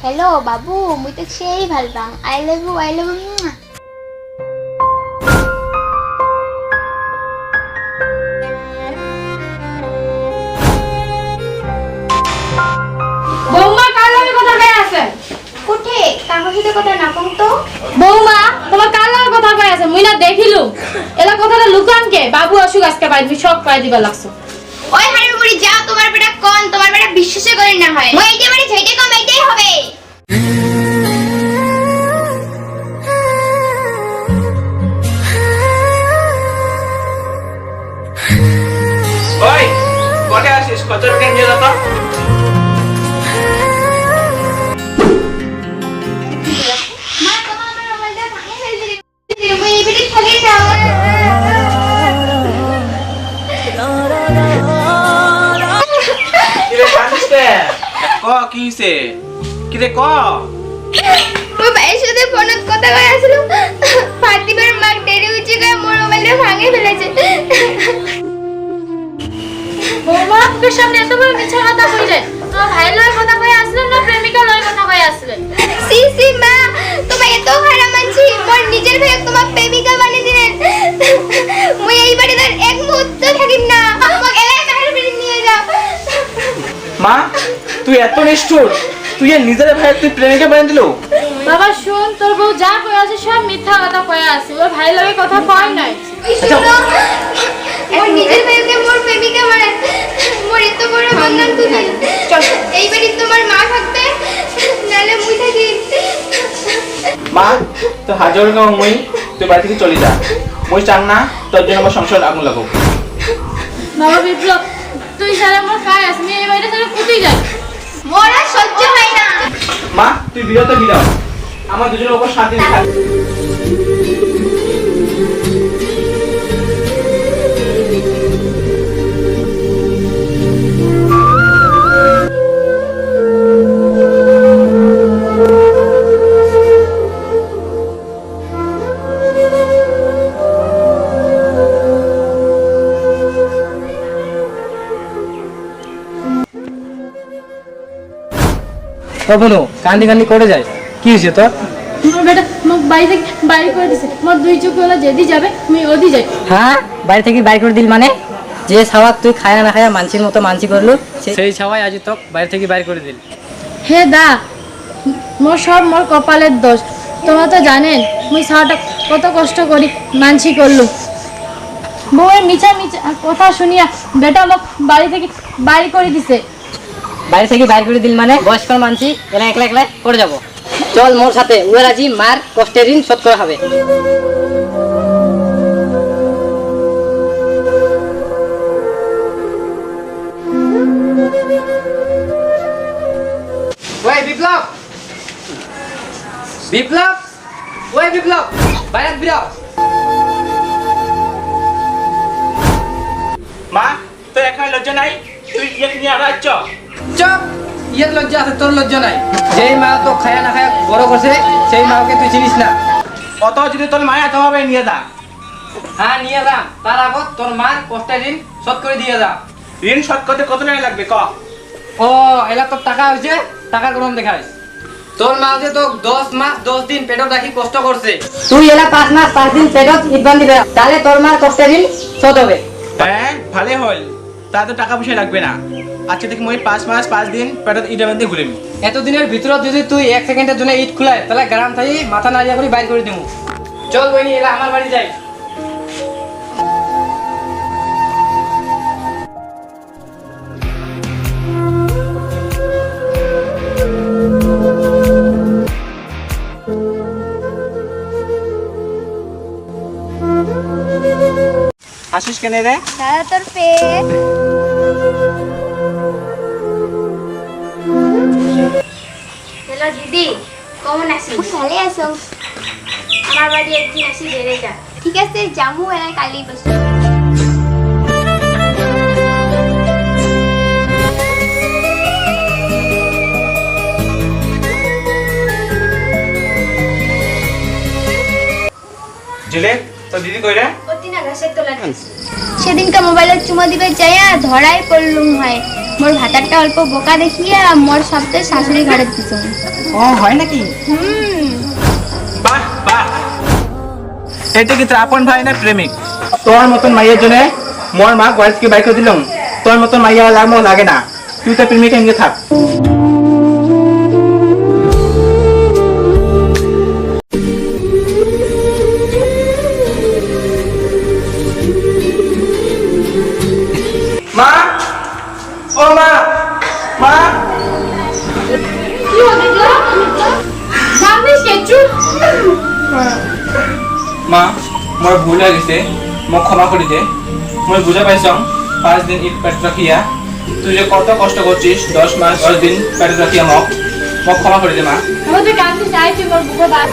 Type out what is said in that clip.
Hello बाबू मुई तो সেই ভাল পাং आई लव यू বৌমা কার লগে কথা কই আছে কোঠে কার সাথে কথা না কম তো বৌমা তোমার কার লগে কথা কই আছে মুই না দেখিলু এলা কথাটা লুকান কে বাবু অসুখ আজকে বাইরে তুমি সব কই দিবা লাগছো ওই হাড়ি মুড়ি যাও তোমার বেটা কোন তোমার বেটা বিশ্বাস করে না হয় মই এইটা মানে যেটা কম এইটাই হবে ওই কোটে আসিস কত টাকা নিয়ে যা তো মা তোমার আমার মোবাইলটা ভাঙে ফেলছিলি মই এই বেটা খালি না কিরে কাঁদিস কে ক কি হইছে কিরে ক মই ভাইয়ের সাথে ফোনে কথা কই আছিল ফাতিমার মা দেরি হইছে কই মোর মোবাইলটা ভাঙে ফেলেছে বৌমা ওকে সামনে এত বড় মিছা কথা কইলে তোমার ভাইয়ের লগে কথা কই আসলে না প্রেমিকা লগে কথা কই আসলে সি সি মা তুমি এত খারাপ মানছি মোর নিজের ভাই তোমার প্রেমিকা বানিয়ে দিলেন মই এই বাড়িতে আর এক মুহূর্ত থাকিম না আমাকে এলাই বাইরে বেরিয়ে নিয়ে যাও মা তুই এত নিষ্ঠুর তুই এর নিজের ভাই তুই প্রেমিকা বানিয়ে দিলো বাবা শুন তোর বউ যা কই আছে সব মিথ্যা কথা কই আছে ওর ভাইয়ের লগে কথা কই নাই মোর নিজের ভাইকে মোর প্রেমিকা বানায় মোর এত বড় বন্ধন তুমি চল এই বাড়ি তোমার মা থাকবে নালে মুই থাকি মা তো হাজার গাঁও মই তুই বাড়ি থেকে চলে যা মই চাং না তোর জন্য আমার সংসার আগুন লাগুক বাবা বিপ্লব তুই সারা আমার খায় আসনি এই বাইরে সারা কুটি যায় মোর আর সহ্য হয় না মা তুই বিরত বিরাও আমার দুজনের উপর শান্তি নেই বনু কান্দি কান্দি করে যায় কি হয়েছে তোর মোর বেটা মোক বাড়ি থেকে বাইরে করে দিছে মোর দুই চোখ হলো যেদি যাবে আমি ওদি যাই হ্যাঁ বাড়ি থেকে বাইর করে দিল মানে যে ছাওয়াক তুই খায় না খায় মানসির মতো মানসি করলু সেই ছাওয়াই আজ তোক বাড়ি থেকে বাইর করে দিল হে দা মোর সব মোর কপালের দোষ তোমরা তো জানেন মুই সারাটা কত কষ্ট করি মানসি করলু বউয়ের মিছা মিছা কথা শুনিয়া বেটা মোক বাড়ি থেকে বাইরে করে দিছে বাড়ি থেকে বাইর করে দিল মানে বয়স্ক মানসি এলা একলা একলা করে যাব চল মোর সাথে উয়ার আজি মার কষ্টের ঋণ শোধ করা হবে ওই বিপ্লব বিপ্লব ওই বিপ্লব বাইরে বিরাও মা তোর এখানে লজ্জা নাই তুই ইয়ে নিয়ে আবার আচ্ছ চুপ ইয়ের লজ্জা আছে তোর লজ্জা নাই যেই মা তো খায়া না খায়া বড় করছে সেই মাকে তুই চিনিস না অত যদি তোর মায়া তো হবে নিয়ে যা হ্যাঁ নিয়ে যা তার আগত তোর মার কষ্টের ঋণ শোধ করে দিয়ে যা ঋণ শোধ করতে কত টাকা লাগবে ক ও এলা তোর টাকা হয়েছে টাকার গরম দেখাইস তোর মা যে তো 10 মাস 10 দিন পেটত রাখি কষ্ট করছে তুই এলা 5 মাস 5 দিন পেটত ইদবান দিবে তাহলে তোর মার কষ্টের ঋণ শোধ হবে হ্যাঁ ভালো হল তা তো টাকা পয়সা লাগবে না আজকে থেকে মই 5 মাস 5 দিন পেটত ইটা বান্ধি ঘুরিম এতদিনের ভিতরত যদি তুই 1 সেকেন্ডের জন্য ইট খুলায় তাহলে গ্রাম থাকি মাথা নাড়িয়া করে বাইর করে দিমু চল বইনি এলা আমার বাড়ি যাই আসিস কেন রে দাদা তোর পেট হ্যালো দিদি কেমন আছিস ভালো আছো আমার বাড়ি একদিন আসি বেড়ে যা ঠিক আছে জামু এলাই কালি বসে জিলে তো দিদি কইরা অতিনা ঘাসের তোলা সেদিনকে মোবাইলের চুমা দিবে যাইয়া ধরাই পড়লুম হয় মোর ভাতারটা অল্প বোকা দেখিয়া মোর সপ্তাহে শাশুড়ি ঘরে দিছো। ও হয় নাকি? বাহ বাহ, এটা কি তোর আপন ভাই না প্রেমিক? তোর মতন মাইয়ের জন্য মোর মা ঘর থেকে বাইক করে দিলাম। তোর মতন মাইয়া লাগমো লাগে না, তুই তো প্রেমিক এনে থাক। মা, ও মা, মা, কি হবে গো? সামনে কেচু মা, মোর ভুল হয়ে গেছে, মোক ক্ষমা করে দে। মই বুঝা পাইছং 5 দিন ঈদ পেট রাখিয়া তুই যে কত কষ্ট করছিস, 10 মাস 10 দিন পেট রাখিয়া মোক ক্ষমা করে দে মা। আমাদের কাছে চাইছি মোর বুকো বাস